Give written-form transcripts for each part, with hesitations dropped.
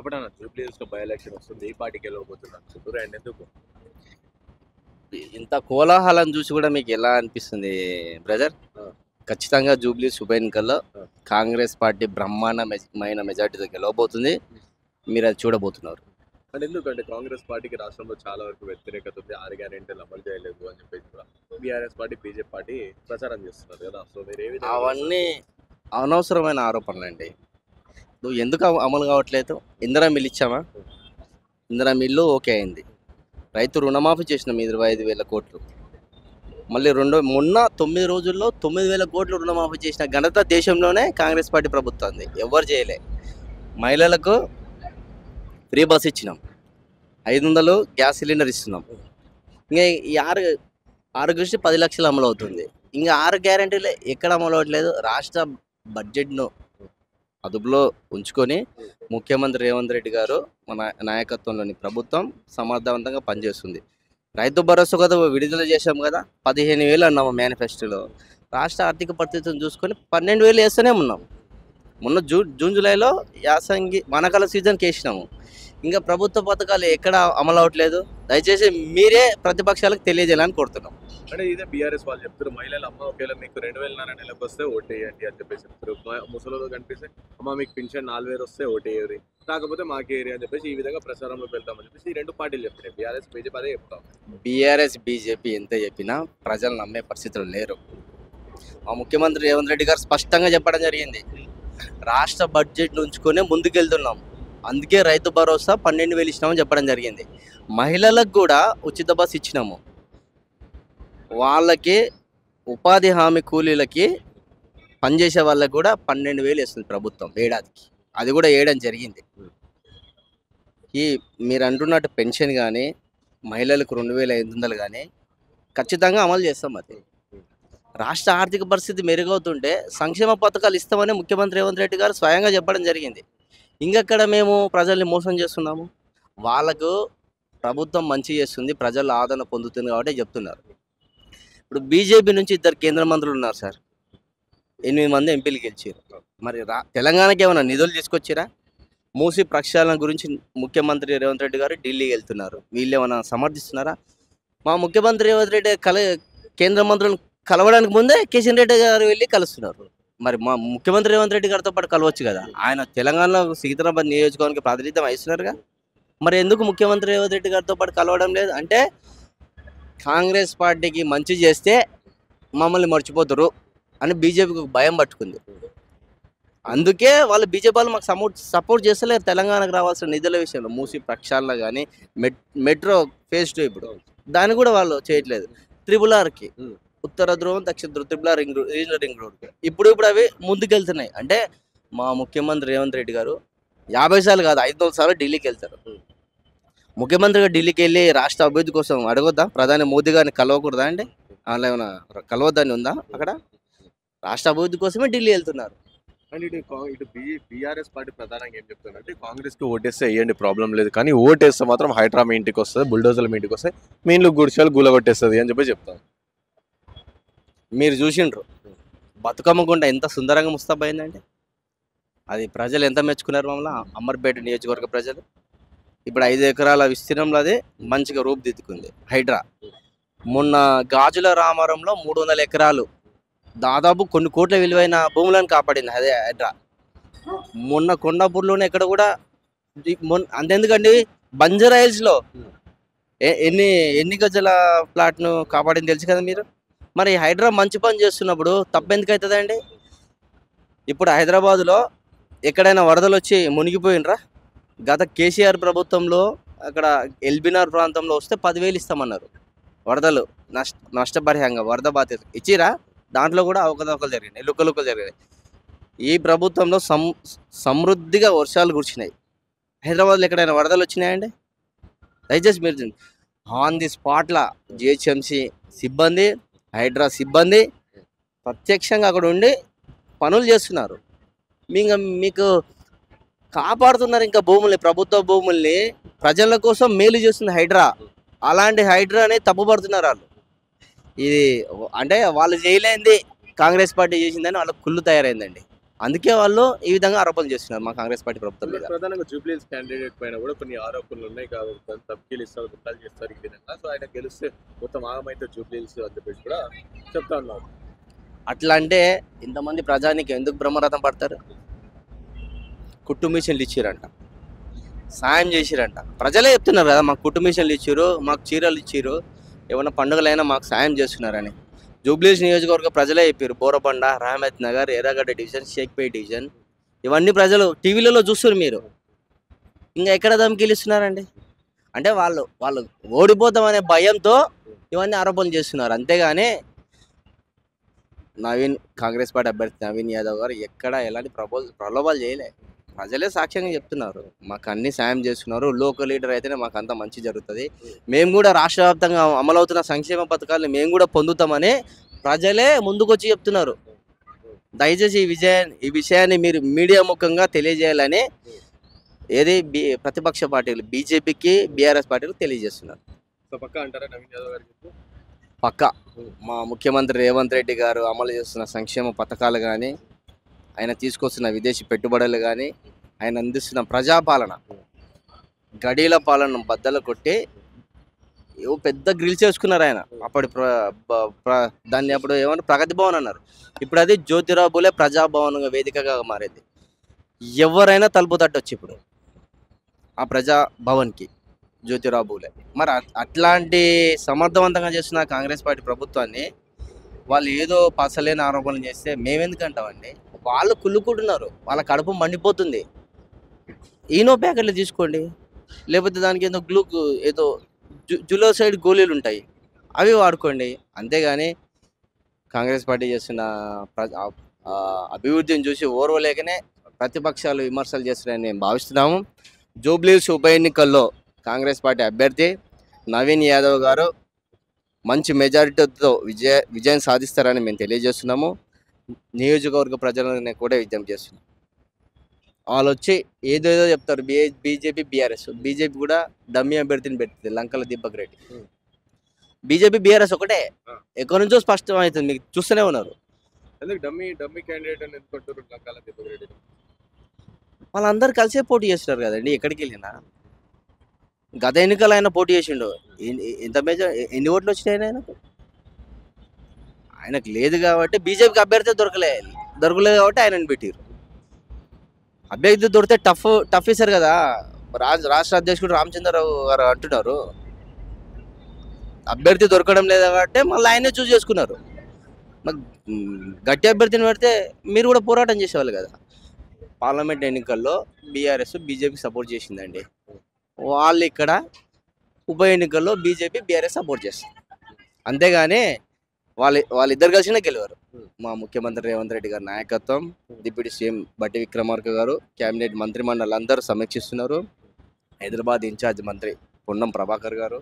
ఎప్పుడన్నా జూబ్లీ హిల్స్‌లో by election వస్తుంది. ఏ పార్టీకి గెలవబోతున్నారు అనుకుంటుర్రు? అండ్ ఎందుకు? ఇంత కోలాహలం చూసి కూడా మీకు ఎలా అనిపిస్తుంది బ్రదర్? ఆ! ఖచ్చితంగా జూబ్లీ ఉప ఎన్నికల్లో ఆ! కాంగ్రెస్ పార్టీ బ్రహ్మాండమైన మెజార్టీతో గెలవబోతుంది. మీరు అది చూడబోతున్నారు. అంటే ఎందుకంటే కాంగ్రెస్ పార్టీకి రాష్ట్రంలో చాలా వరకు వ్యతిరేకత ఉంది. 6 గ్యారెంటీలు అమలు చేయలేదు అని చెప్పేసి కూడా బీఆర్ఎస్ పార్టీ, బీజేపీ పార్టీ ప్రచారం చేస్తున్నారు కదా! సో మీరు ఏ విధంగా అవన్నీ అనవసరమైన ఆరోపణలండి. నువ్వు ఎందుకు అమలు కావట్లేదు? ఇందిరా మిల్లు ఇచ్చామా? ఇందిరా మిల్లు ఓకే అయింది. రైతు రుణమాఫీ చేసినాం 25,000 కోట్లు. మళ్ళీ మొన్న 9 రోజుల్లో 9,000 కోట్లు రుణమాఫీ చేసిన ఘనత దేశంలోనే కాంగ్రెస్ పార్టీ ప్రభుత్వంది. ఎవ్వరు చేయలే. మహిళలకు ఫ్రీ బస్ ఇచ్చినాం. 500 గ్యాస్ సిలిండర్ ఇస్తున్నాం. ఇంకా ఈ 6 10 లక్షలు అమలు అవుతుంది. ఇంకా 6 గ్యారెంటీలు ఎక్కడ అమలు అవ్వట్లేదు. రాష్ట్ర బడ్జెట్ను అదుపులో ఉంచుకొని ముఖ్యమంత్రి రేవంత్ రెడ్డి గారు మన నాయకత్వంలోని ప్రభుత్వం సమర్థవంతంగా పనిచేస్తుంది. రైతు భరోసా కదా విడుదల చేశాం కదా, 15,000 అన్నాము మేనిఫెస్టోలో. రాష్ట్ర ఆర్థిక పరిస్థితిని చూసుకొని 12,000 వేస్తూనే ఉన్నాం. మొన్న జూన్ జూలైలో యాసంగి వానాకాల సీజన్కి వేసినాము. ఇంకా ప్రభుత్వ పథకాలు ఎక్కడ అమలు అవ్వట్లేదు. దయచేసి మీరే ప్రతిపక్షాలకు తెలియజేయాలని కోరుతున్నాం. అంటే ఇదే బీఆర్ఎస్ వాళ్ళు చెప్తారు, మహిళలు అమ్మ ఒకవేళ మీకు 2,000 నెలకు వస్తే ఓటేయండి అని చెప్పేసి చెప్తారు. ముసలిలో కనిపిస్తే అమ్మ మీకు పెన్షన్ 4,000 వస్తే ఓటేయరు, కాకపోతే మాకేరి అని చెప్పేసి ఈ విధంగా ప్రచారంలోకి వెళ్తామని చెప్పేసి ఈ రెండు పార్టీలు చెప్తున్నాయి. బీఆర్ఎస్, బీజేపీ అదే చెప్తాం. బీఆర్ఎస్ బీజేపీ ఎంత చెప్పినా ప్రజలు నమ్మే పరిస్థితులు లేరు. మా ముఖ్యమంత్రి రేవంత్ రెడ్డి గారు స్పష్టంగా చెప్పడం జరిగింది, రాష్ట్ర బడ్జెట్ ఉంచుకొని ముందుకెళ్తున్నాం. అందుకే రైతు భరోసా 12,000 ఇచ్చినామని చెప్పడం జరిగింది. మహిళలకు కూడా ఉచిత బస్సు ఇచ్చినాము. వాళ్ళకి ఉపాధి హామీ కూలీలకి పనిచేసే వాళ్ళకి కూడా 12,000 ఇస్తుంది ప్రభుత్వం ఏడాదికి. అది కూడా వేయడం జరిగింది. ఈ మీరు అంటున్నట్టు పెన్షన్ కానీ మహిళలకు 2,500 కానీ ఖచ్చితంగా అమలు చేస్తాం. అది రాష్ట్ర ఆర్థిక పరిస్థితి మెరుగవుతుంటే సంక్షేమ పథకాలు ఇస్తామని ముఖ్యమంత్రి రేవంత్ రెడ్డి గారు స్వయంగా చెప్పడం జరిగింది. ఇంకెక్కడ మేము ప్రజల్ని మోసం చేస్తున్నాము? వాళ్ళకు ప్రభుత్వం మంచి చేస్తుంది, ప్రజలు ఆదరణ పొందుతుంది కాబట్టి చెప్తున్నారు. ఇప్పుడు బీజేపీ నుంచి 2 కేంద్ర మంత్రులు ఉన్నారు సార్. 8 మంది ఎంపీలు గెలిచారు. మరి తెలంగాణకి ఏమైనా నిధులు తీసుకొచ్చిరా? మూసి ప్రక్షాళన గురించి ముఖ్యమంత్రి రేవంత్ రెడ్డి గారు ఢిల్లీకి వెళ్తున్నారు. వీళ్ళు ఏమైనా సమర్థిస్తున్నారా? మా ముఖ్యమంత్రి రేవంత్ రెడ్డి కేంద్ర మంత్రులను కలవడానికి ముందే కిషన్ రెడ్డి గారు వెళ్ళి కలుస్తున్నారు. మరి మా ముఖ్యమంత్రి రేవంత్ రెడ్డి గారితో పాటు కలవచ్చు కదా. ఆయన తెలంగాణలో సికింద్రాబాద్ నియోజకవర్గానికి ప్రాతినిధ్యం వహిస్తున్నారుగా. మరి ఎందుకు ముఖ్యమంత్రి రేవంత్ రెడ్డి గారితో పాటు కలవడం లేదు? అంటే కాంగ్రెస్ పార్టీకి మంచి చేస్తే మమ్మల్ని మర్చిపోతారు అని బీజేపీకి భయం పట్టుకుంది. అందుకే వాళ్ళు బీజేపీ వాళ్ళు మాకు సపోర్ట్ చేస్తలేరు. తెలంగాణకు రావాల్సిన నిధుల విషయంలో మూసి ప్రక్షాళన కానీ మెట్రో ఫేజ్ 2 ఇప్పుడు దాన్ని కూడా వాళ్ళు చేయట్లేదు. RRRకి ఉత్తర ధ్రువం, దక్షిణ ధ్రువం, RRR రీజనల్ రింగ్ రోడ్ ఇప్పుడు అవి ముందుకెళ్తున్నాయి. అంటే మా ముఖ్యమంత్రి రేవంత్ రెడ్డి గారు 50 సార్లు కాదు 500 సార్లు ఢిల్లీకి వెళ్తారు. ముఖ్యమంత్రిగా ఢిల్లీకి వెళ్ళి రాష్ట్ర అభివృద్ధి కోసం అడగొద్దా? ప్రధాని మోదీ గారిని కలవకూడదా అండి? అలా ఏమైనా కలవద్దని ఉందా? అక్కడ రాష్ట్ర అభివృద్ధి కోసమే ఢిల్లీ వెళ్తున్నారు. అండ్ ఇటు బీఆర్ఎస్ పార్టీ ప్రధానంగా ఏం చెప్తుందంటే, కాంగ్రెస్కి ఓటేస్తే వేయండి ప్రాబ్లం లేదు, కానీ ఓటేస్తే మాత్రం హైడ్రా మీ ఇంటికి వస్తుంది, బుల్డోజర్లు మీ ఇంటికి వస్తాయి, మీ ఇంట్లో గుడిసెలు గులగొట్టేస్తుంది అని చెప్పి చెప్తాం. మీరు చూసిండ్రు బతుకమ్మ గుండ ఎంత సుందరంగా ముస్తాబైందండి. అది ప్రజలు ఎంత మెచ్చుకున్నారు మమ్మల్ని, అమర్పేట నియోజకవర్గ ప్రజలు. ఇప్పుడు 5 ఎకరాల విస్తీర్ణంలో అది మంచిగా రూపుదిద్దుకుంది హైడ్రా. మొన్న గాజుల రామారంలో 300 ఎకరాలు దాదాపు కొన్ని కోట్ల విలువైన భూములను కాపాడింది అదే హైడ్రా. మొన్న కొండాపూర్లోనే ఎక్కడ కూడా అంతెందుకండి బంజారా హిల్స్లో ఎన్ని గజల ప్లాట్ను కాపాడింది తెలుసు కదా మీరు. మరి హైడ్రా మంచి పని చేస్తున్నప్పుడు తప్పెందుకు అవుతుందండి? ఇప్పుడు హైదరాబాదులో ఎక్కడైనా వరదలు వచ్చి మునిగిపోయినరా? గత కేసీఆర్ ప్రభుత్వంలో అక్కడ ఎల్బినార్ ప్రాంతంలో వస్తే 10,000 ఇస్తామన్నారు. వరదలు నష్టపరిహారంగా వరద బాధ్యత ఇచ్చిరా? దాంట్లో కూడా అవకతవకలు జరిగినాయి, లుక్కలుక్కలు జరిగినాయి. ఈ ప్రభుత్వంలో సమృద్ధిగా వర్షాలు కురిచినాయి. హైదరాబాద్లో ఎక్కడైనా వరదలు వచ్చినాయండి? దయచేసి మీరు ఆన్ ది స్పాట్లా జిహెచ్ఎంసీ సిబ్బంది, హైడ్రా సిబ్బంది ప్రత్యక్షంగా అక్కడ ఉండి పనులు చేస్తున్నారు. మీకు కాపాడుతున్నారు ఇంకా భూముల్ని, ప్రభుత్వ భూముల్ని ప్రజల కోసం మేలు చేస్తుంది హైడ్రా. అలాంటి హైడ్రాని తప్పుపడుతున్నారు వాళ్ళు. ఇది అంటే వాళ్ళు చేయలేంది కాంగ్రెస్ పార్టీ చేసిందని వాళ్ళకు కుళ్ళు తయారైందండి. అందుకే వాళ్ళు ఈ విధంగా ఆరోపణలు చేస్తున్నారు మా కాంగ్రెస్ పార్టీ ప్రభుత్వం మీద. ప్రధానంగా జూబ్లీస్ క్యాండిడేట్ పైన కూడా కొన్ని ఆరోపణలు ఉన్నాయి కాబట్టి తప్పిలు ఇస్తారు గుండాలు చేస్తారు ఈ విధంగా. సో ఆయన గెలిస్తే మొత్తం ఆగమైతే జూబ్లీస్ అని చెప్పేసి కూడా చెప్తా ఉన్నారు. అట్లా అంటే ఇంతమంది ప్రజానికి ఎందుకు బ్రహ్మరథం పడతారు? కుట్టు మిషన్లు ఇచ్చిరంట, సాయం చేసిరంట. ప్రజలే చెప్తున్నారు కదా, మాకు కుట్టు మిషన్లు ఇచ్చారు, మాకు చీరలు ఇచ్చారు, ఏమైనా పండుగలైనా మాకు సాయం చేస్తున్నారని. జూబ్లీస్ నియోజకవర్గ ప్రజలే చెప్పారు. బోరబండ, రహమత్ నగర్, ఎర్రగడ్డ డివిజన్, షేక్పేట్ డివిజన్, ఇవన్నీ ప్రజలు టీవీలలో చూస్తారు. మీరు ఇంకా ఎక్కడ ధమ్కీలు ఇస్తున్నారండి? అంటే వాళ్ళు వాళ్ళు ఓడిపోతామనే భయంతో ఇవన్నీ ఆరోపణలు చేస్తున్నారు. అంతేగాని కాంగ్రెస్ పార్టీ అభ్యర్థి నవీన్ యాదవ్ గారు ఎక్కడ ఎలాంటి ప్రలోభాలు చేయలే. ప్రజలే సాక్ష్యంగా చెప్తున్నారు, మాకు అన్ని సాయం చేస్తున్నారు, లోకల్ లీడర్ అయితేనే మాకు అంత మంచి జరుగుతుంది, మేము కూడా రాష్ట్ర వ్యాప్తంగా అమలవుతున్న సంక్షేమ పథకాలను మేము కూడా పొందుతామని ప్రజలే ముందుకొచ్చి చెప్తున్నారు. దయచేసి ఈ విషయాన్ని మీరు మీడియా ముఖంగా తెలియజేయాలని ప్రతిపక్ష పార్టీలు బీజేపీకి, బీఆర్ఎస్ పార్టీలు తెలియజేస్తున్నారు. సో పక్కా అంటారా నవీన్ యాదవ్ గారు? పక్కా మా ముఖ్యమంత్రి రేవంత్ రెడ్డి గారు అమలు చేస్తున్న సంక్షేమ పథకాలు కానీ, ఆయన తీసుకొస్తున్న విదేశీ పెట్టుబడులు కానీ, ఆయన అందిస్తున్న ప్రజాపాలన, గడీల పాలన బద్దలు కొట్టి పెద్ద గ్రిల్ చేసుకున్నారు ఆయన. అప్పటి దాన్ని అప్పుడు ఏమన్నా ప్రగతి భవన్ అన్నారు, ఇప్పుడు అది జ్యోతిరావు పూలే ప్రజాభవన్ వేదికగా మారేది. ఎవరైనా తలుపు తట్టొచ్చు ఇప్పుడు ఆ ప్రజాభవన్కి, జ్యోతిరావు పూలే. మరి అట్లాంటి సమర్థవంతంగా చేస్తున్న కాంగ్రెస్ పార్టీ ప్రభుత్వాన్ని వాళ్ళు ఏదో పసలేని ఆరోపణలు చేస్తే మేమెందుకు అంటామండి? వాళ్ళు కుళ్ళుకుంటున్నారు, వాళ్ళ కడుపు మండిపోతుంది. ఈనో ప్యాకెట్లు తీసుకోండి, లేకపోతే దానికి ఏదో జులో సైడ్ గోళీలు ఉంటాయి, అవి వాడుకోండి. అంతేగాని కాంగ్రెస్ పార్టీ చేస్తున్న అభివృద్ధిని చూసి ఓర్వలేకనే ప్రతిపక్షాలు విమర్శలు చేస్తున్నాయని మేము భావిస్తున్నాము. జూబ్లీస్ ఉప ఎన్నికల్లో కాంగ్రెస్ పార్టీ అభ్యర్థి నవీన్ యాదవ్ గారు మంచి మెజారిటీతో విజయం సాధిస్తారని మేము తెలియజేస్తున్నాము. నియోజకవర్గ ప్రజలను కూడా విజ్ఞప్తి చేస్తున్నాం. వాళ్ళు వచ్చి ఏదేదో చెప్తారు, బీజేపీ, బీఆర్ఎస్. బీజేపీ కూడా డమ్మీ అభ్యర్థిని పెడుతుంది, లంకల దీపక్ రెడ్డి. బీజేపీ, బీఆర్ఎస్ ఒకటే, ఎక్కడి నుంచో స్పష్టం అవుతుంది, మీకు చూస్తూనే ఉన్నారు. డమ్మీ క్యాండిడేట్ అని ఎందుకంటారు లంకల దీపక్ రెడ్డి? వాళ్ళందరూ కలిసే పోటీ చేస్తున్నారు కదండి. ఎక్కడికి వెళ్ళినా గత ఎన్నికలు ఆయన పోటీ చేసిండు, ఎన్ని ఓట్లు వచ్చినాయి ఆయనకు లేదు కాబట్టి బీజేపీకి అభ్యర్థి దొరకలేదు కాబట్టి ఆయనను పెట్టారు. అభ్యర్థి దొరికితే టఫ్ ఇస్తారు కదా. రాష్ట్ర అధ్యక్షుడు రామచంద్రరావు గారు అంటున్నారు, అభ్యర్థి దొరకడం లేదు కాబట్టి మళ్ళీ ఆయనే చూస్ చేసుకున్నారు. గట్టి అభ్యర్థిని పెడితే మీరు కూడా పోరాటం చేసేవాళ్ళు కదా. పార్లమెంట్ ఎన్నికల్లో బీఆర్ఎస్ బీజేపీ సపోర్ట్ చేసిందండి, వాళ్ళు ఇక్కడ ఉప ఎన్నికల్లో బీజేపీ, బీఆర్ఎస్ సపోర్ట్ చేస్తారు. అంతేగాని వాళ్ళిద్దరు కలిసినా గెలివారు. మా ముఖ్యమంత్రి రేవంత్ రెడ్డి గారి నాయకత్వం, డిప్యూటీ సీఎం బట్టి విక్రమార్క గారు, కేబినెట్ మంత్రిమండలి అందరూ సమీక్షిస్తున్నారు. హైదరాబాద్ ఇన్ఛార్జ్ మంత్రి పొన్నం ప్రభాకర్ గారు,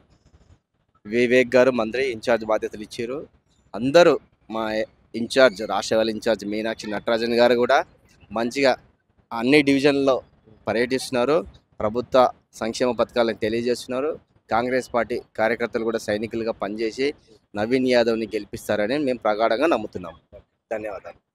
వివేక్ గారు మంత్రి ఇన్ఛార్జ్ బాధ్యతలు ఇచ్చారు. అందరూ మా ఇన్ఛార్జ్ రాష్ట్రవాళ్ళ ఇన్ఛార్జ్ మీనాక్షి నటరాజన్ గారు కూడా మంచిగా అన్ని డివిజన్లలో పర్యటిస్తున్నారు, ప్రభుత్వ సంక్షేమ పథకాలను తెలియజేస్తున్నారు. కాంగ్రెస్ పార్టీ కార్యకర్తలు కూడా సైనికులుగా పనిచేసి నవీన్ యాదవ్ని గెలిపిస్తారని మేము ప్రగాఢంగా నమ్ముతున్నాము. ధన్యవాదాలు.